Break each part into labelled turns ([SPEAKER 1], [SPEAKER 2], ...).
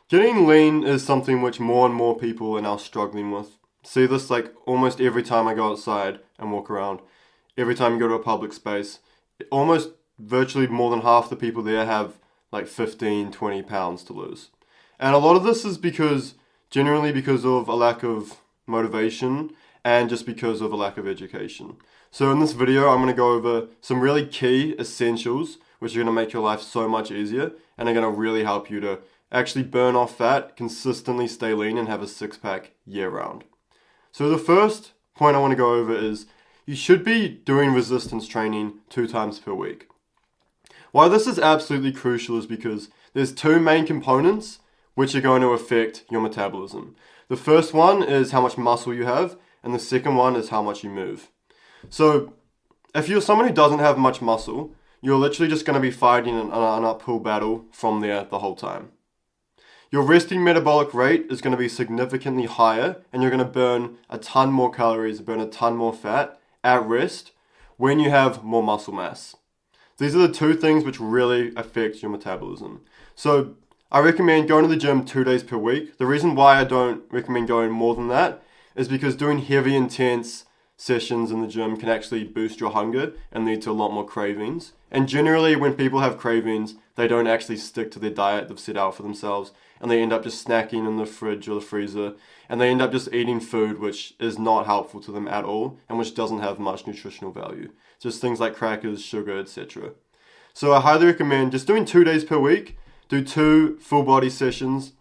[SPEAKER 1] Getting lean is something which more and more people are now struggling with. See this like almost every time I go outside and walk around, every time you go to a public space, almost virtually more than half the people there have like 15, 20 pounds to lose. And a lot of this is generally because of a lack of motivation and just because of a lack of education. So in this video, I'm going to go over some really key essentials which are going to make your life so much easier and are going to really help you to actually burn off fat, consistently stay lean, and have a six-pack year-round. So the first point I want to go over is you should be doing resistance training 2 times per week. Why this is absolutely crucial is because there's 2 main components which are going to affect your metabolism. The first one is how much muscle you have, and the second one is how much you move. So if you're someone who doesn't have much muscle, you're literally just going to be fighting an uphill battle from there the whole time. Your resting metabolic rate is going to be significantly higher, and you're going to burn a ton more calories, burn a ton more fat at rest when you have more muscle mass. These are the 2 things which really affect your metabolism. So I recommend going to the gym 2 days per week. The reason why I don't recommend going more than that is because doing heavy, intense sessions in the gym can actually boost your hunger and lead to a lot more cravings. And generally, when people have cravings, they don't actually stick to their diet they've set out for themselves, and they end up just snacking in the fridge or the freezer, and they end up just eating food which is not helpful to them at all and which doesn't have much nutritional value. Just things like crackers, sugar, etc. So I highly recommend just doing 2 days per week, do 2 full body sessions,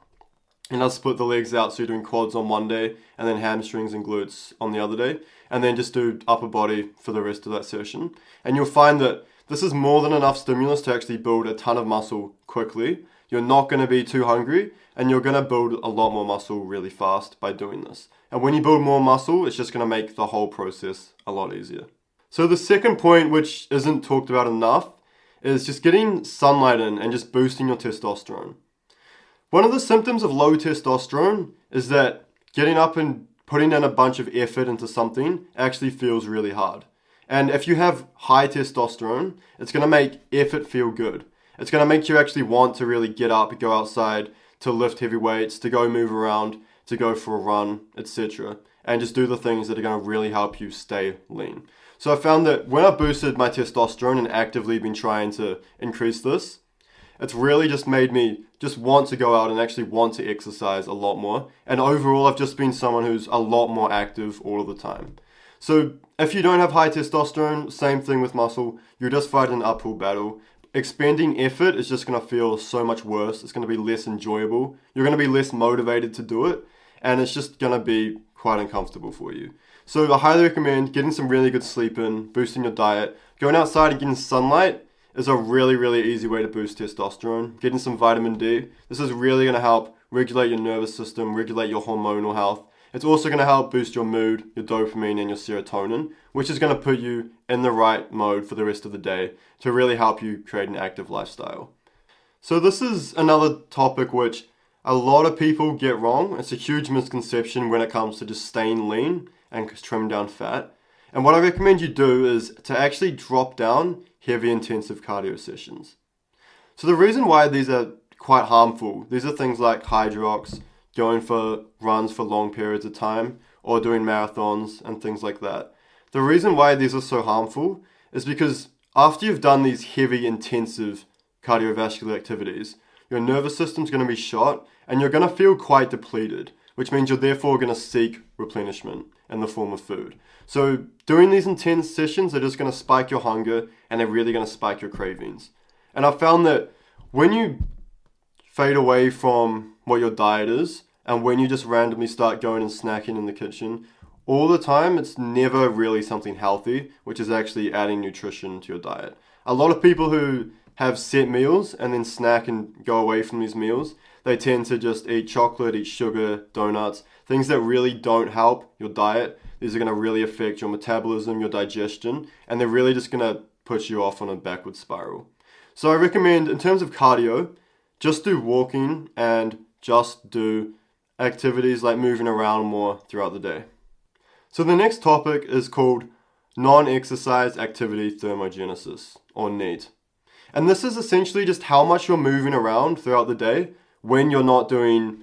[SPEAKER 1] and I'll split the legs out, so you're doing quads on one day and then hamstrings and glutes on the other day, and then just do upper body for the rest of that session. And you'll find that this is more than enough stimulus to actually build a ton of muscle quickly. You're not going to be too hungry, and you're going to build a lot more muscle really fast by doing this. And when you build more muscle, it's just going to make the whole process a lot easier. So the second point, which isn't talked about enough, is just getting sunlight in and just boosting your testosterone. One of the symptoms of low testosterone is that getting up and putting in a bunch of effort into something actually feels really hard. And if you have high testosterone, it's going to make effort feel good. It's going to make you actually want to really get up, go outside, to lift heavy weights, to go move around, to go for a run, etc. And just do the things that are going to really help you stay lean. So I found that when I boosted my testosterone and actively been trying to increase this, it's really just made me just want to go out and actually want to exercise a lot more. And overall, I've just been someone who's a lot more active all of the time. So if you don't have high testosterone, same thing with muscle, you're just fighting an uphill battle. Expending effort is just going to feel so much worse. It's going to be less enjoyable. You're going to be less motivated to do it. And it's just going to be quite uncomfortable for you. So I highly recommend getting some really good sleep in, boosting your diet. Going outside and getting sunlight is a really, really easy way to boost testosterone. Getting some vitamin D. This is really going to help regulate your nervous system, regulate your hormonal health. It's also going to help boost your mood, your dopamine, and your serotonin, which is going to put you in the right mode for the rest of the day to really help you create an active lifestyle. So this is another topic which a lot of people get wrong. It's a huge misconception when it comes to just staying lean and trimming down fat. And what I recommend you do is to actually drop down heavy intensive cardio sessions. So the reason why these are quite harmful, these are things like Hydrox, going for runs for long periods of time, or doing marathons and things like that. The reason why these are so harmful is because after you've done these heavy intensive cardiovascular activities, your nervous system's going to be shot and you're going to feel quite depleted, which means you're therefore going to seek replenishment in the form of food. So doing these intense sessions are just going to spike your hunger and they're really going to spike your cravings. And I've found that when you fade away from what your diet is and when you just randomly start going and snacking in the kitchen all the time, it's never really something healthy, which is actually adding nutrition to your diet. A lot of people who have set meals and then snack and go away from these meals, they tend to just eat chocolate, eat sugar, donuts, things that really don't help your diet. These are going to really affect your metabolism, your digestion, and they're really just going to put you off on a backward spiral. So I recommend, in terms of cardio, just do walking and just do activities like moving around more throughout the day. So the next topic is called non-exercise activity thermogenesis, or NEAT. And this is essentially just how much you're moving around throughout the day when you're not doing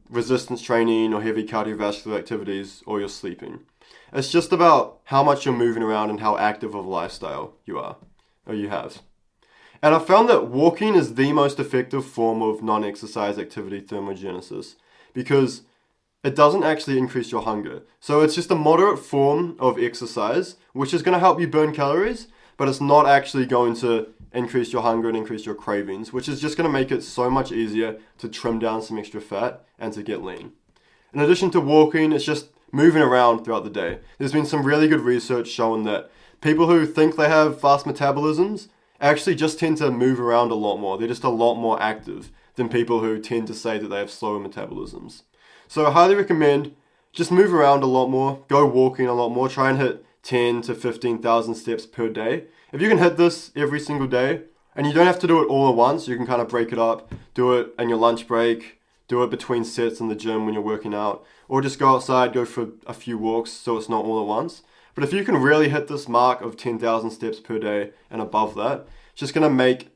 [SPEAKER 1] resistance training or heavy cardiovascular activities or you're sleeping. It's just about how much you're moving around and how active of a lifestyle you are or you have. And I found that walking is the most effective form of non-exercise activity thermogenesis because it doesn't actually increase your hunger. So it's just a moderate form of exercise, which is going to help you burn calories, but it's not actually going to increase your hunger and increase your cravings, which is just going to make it so much easier to trim down some extra fat and to get lean. In addition to walking, it's just moving around throughout the day. There's been some really good research showing that people who think they have fast metabolisms actually just tend to move around a lot more. They're just a lot more active than people who tend to say that they have slower metabolisms. So I highly recommend just move around a lot more, go walking a lot more, try and hit 10 to 15,000 steps per day. If you can hit this every single day, and you don't have to do it all at once, you can kind of break it up, do it in your lunch break, do it between sets in the gym when you're working out, or just go outside, go for a few walks so it's not all at once. But if you can really hit this mark of 10,000 steps per day and above that, it's just going to make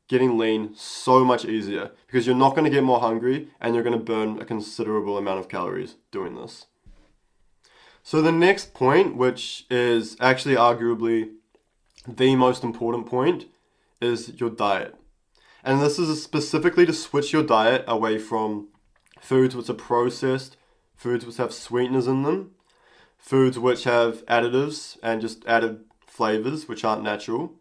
[SPEAKER 1] getting lean so much easier because you're not going to get more hungry and you're going to burn a considerable amount of calories doing this. So the next point, which is actually arguably the most important point, is your diet. And this is specifically to switch your diet away from foods which are processed, foods which have sweeteners in them, foods which have additives and just added flavors which aren't natural.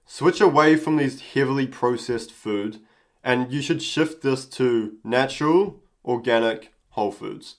[SPEAKER 1] Switch away from these heavily processed foods, and you should shift this to natural, organic, whole foods.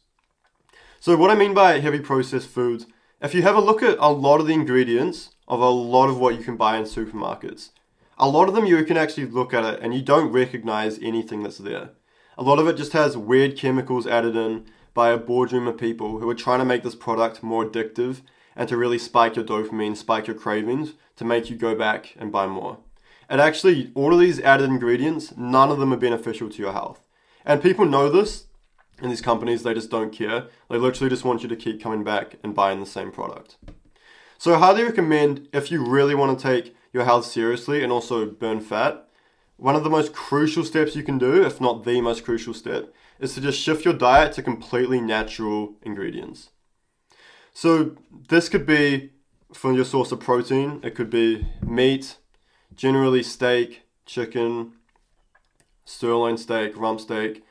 [SPEAKER 1] So what I mean by heavy processed foods, if you have a look at a lot of the ingredients of a lot of what you can buy in supermarkets, a lot of them you can actually look at it and you don't recognize anything that's there. A lot of it just has weird chemicals added in by a boardroom of people who are trying to make this product more addictive and to really spike your dopamine, spike your cravings, to make you go back and buy more. And actually, all of these added ingredients, none of them are beneficial to your health. And people know this in these companies, they just don't care. They literally just want you to keep coming back and buying the same product. So I highly recommend, if you really want to take your health seriously and also burn fat, one of the most crucial steps you can do, if not the most crucial step, is to just shift your diet to completely natural ingredients. So this could be for your source of protein. It could be meat, generally steak, chicken, sirloin steak, rump steak.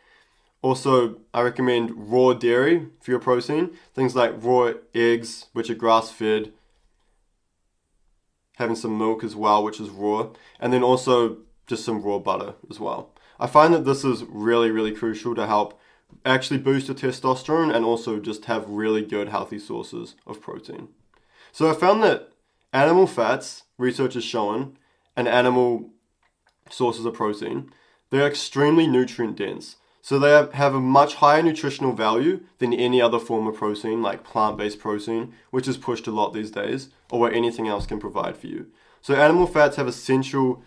[SPEAKER 1] Also, I recommend raw dairy for your protein. Things like raw eggs, which are grass-fed. Having some milk as well, which is raw. And then also just some raw butter as well. I find that this is really, really crucial to help actually boost your testosterone and also just have really good healthy sources of protein. So I found that animal fats, research has shown, and animal sources of protein, they're extremely nutrient dense. So they have a much higher nutritional value than any other form of protein, like plant-based protein, which is pushed a lot these days, or what anything else can provide for you. So animal fats have essential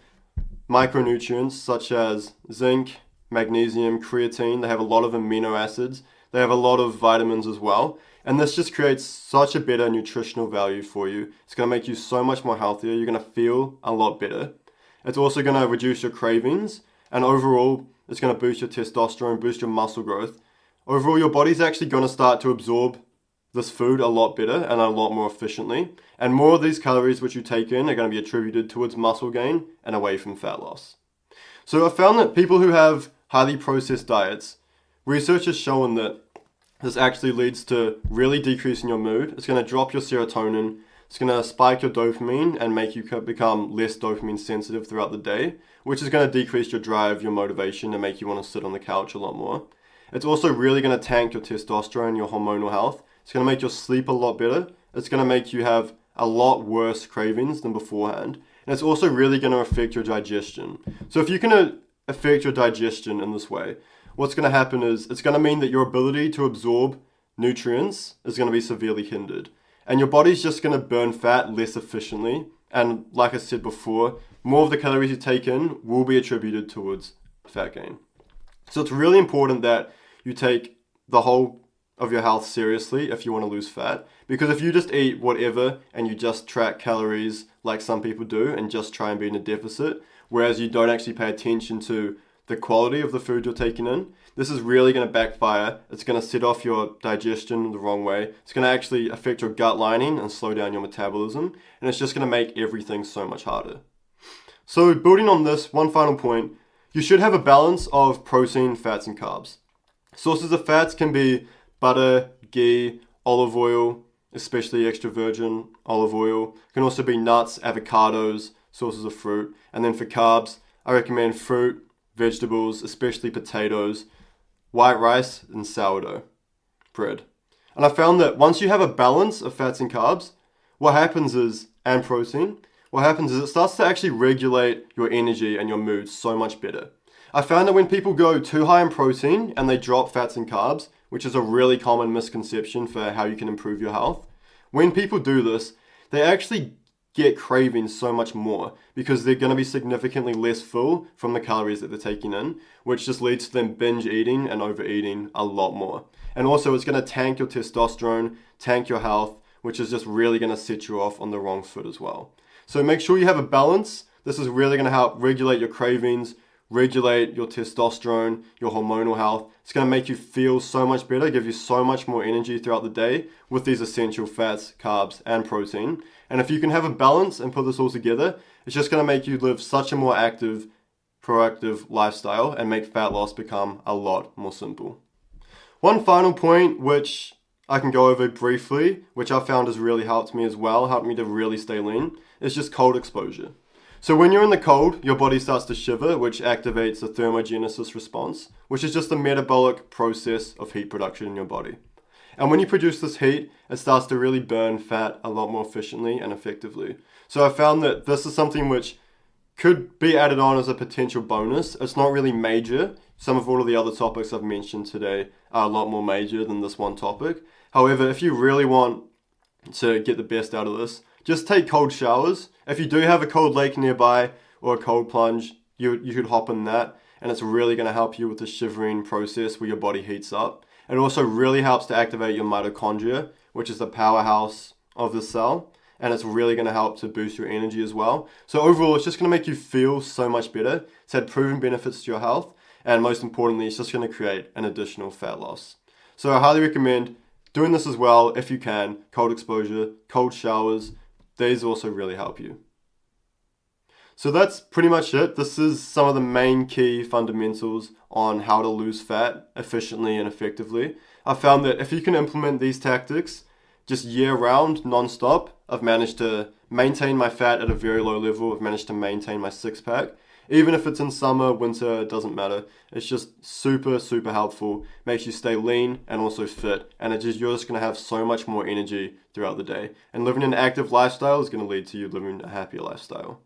[SPEAKER 1] micronutrients such as zinc, magnesium, creatine. They have a lot of amino acids. They have a lot of vitamins as well. And this just creates such a better nutritional value for you. It's going to make you so much more healthier. You're going to feel a lot better. It's also going to reduce your cravings. And overall, it's going to boost your testosterone, boost your muscle growth. Overall, your body's actually going to start to absorb this food a lot better and a lot more efficiently. And more of these calories which you take in are going to be attributed towards muscle gain and away from fat loss. So I found that people who have highly processed diets, research has shown that this actually leads to really decreasing your mood. It's going to drop your serotonin. It's going to spike your dopamine and make you become less dopamine sensitive throughout the day, which is going to decrease your drive, your motivation, and make you want to sit on the couch a lot more. It's also really going to tank your testosterone, your hormonal health. It's going to make your sleep a lot better. It's going to make you have a lot worse cravings than beforehand. And it's also really going to affect your digestion. So if you can affect your digestion in this way, what's going to happen is it's going to mean that your ability to absorb nutrients is going to be severely hindered. And your body's just going to burn fat less efficiently. And like I said before, more of the calories you take in will be attributed towards fat gain. So it's really important that you take the whole of your health seriously if you want to lose fat. Because if you just eat whatever and you just track calories like some people do and just try and be in a deficit, whereas you don't actually pay attention to the quality of the food you're taking in, this is really going to backfire. It's going to set off your digestion the wrong way. It's going to actually affect your gut lining and slow down your metabolism. And it's just going to make everything so much harder. So building on this, one final point, you should have a balance of protein, fats, and carbs. Sources of fats can be butter, ghee, olive oil, especially extra virgin olive oil. It can also be nuts, avocados, sources of fruit. And then for carbs, I recommend fruit, vegetables, especially potatoes, white rice, and sourdough bread. And I found that once you have a balance of fats and carbs, and protein, what happens is it starts to actually regulate your energy and your mood so much better. I found that when people go too high in protein and they drop fats and carbs, which is a really common misconception for how you can improve your health, when people do this, they actually get cravings so much more because they're going to be significantly less full from the calories that they're taking in, which just leads to them binge eating and overeating a lot more. And also it's going to tank your testosterone, tank your health, which is just really going to set you off on the wrong foot as well. So make sure you have a balance. This is really going to help regulate your cravings, regulate your testosterone, your hormonal health. It's going to make you feel so much better, give you so much more energy throughout the day with these essential fats, carbs, and protein. And if you can have a balance and put this all together, it's just going to make you live such a more active, proactive lifestyle and make fat loss become a lot more simple. One final point, which I can go over briefly, which I found has really helped me as well, helped me to really stay lean, is just cold exposure. So when you're in the cold, your body starts to shiver, which activates the thermogenesis response, which is just a metabolic process of heat production in your body. And when you produce this heat, it starts to really burn fat a lot more efficiently and effectively. So I found that this is something which could be added on as a potential bonus. It's not really major. Some of all of the other topics I've mentioned today are a lot more major than this one topic. However, if you really want to get the best out of this, just take cold showers. If you do have a cold lake nearby or a cold plunge, you could hop in that, and it's really going to help you with the shivering process where your body heats up. It also really helps to activate your mitochondria, which is the powerhouse of the cell, and it's really going to help to boost your energy as well. So overall, it's just going to make you feel so much better. It's had proven benefits to your health, and most importantly, it's just going to create an additional fat loss. So I highly recommend doing this as well if you can. Cold exposure, cold showers, these also really help you. So that's pretty much it. This is some of the main key fundamentals on how to lose fat efficiently and effectively. I found that if you can implement these tactics just year round, non-stop, I've managed to maintain my fat at a very low level. I've managed to maintain my six-pack. Even if it's in summer, winter, it doesn't matter. It's just super, super helpful. Makes you stay lean and also fit. And you're just going to have so much more energy throughout the day. And living an active lifestyle is going to lead to you living a happier lifestyle.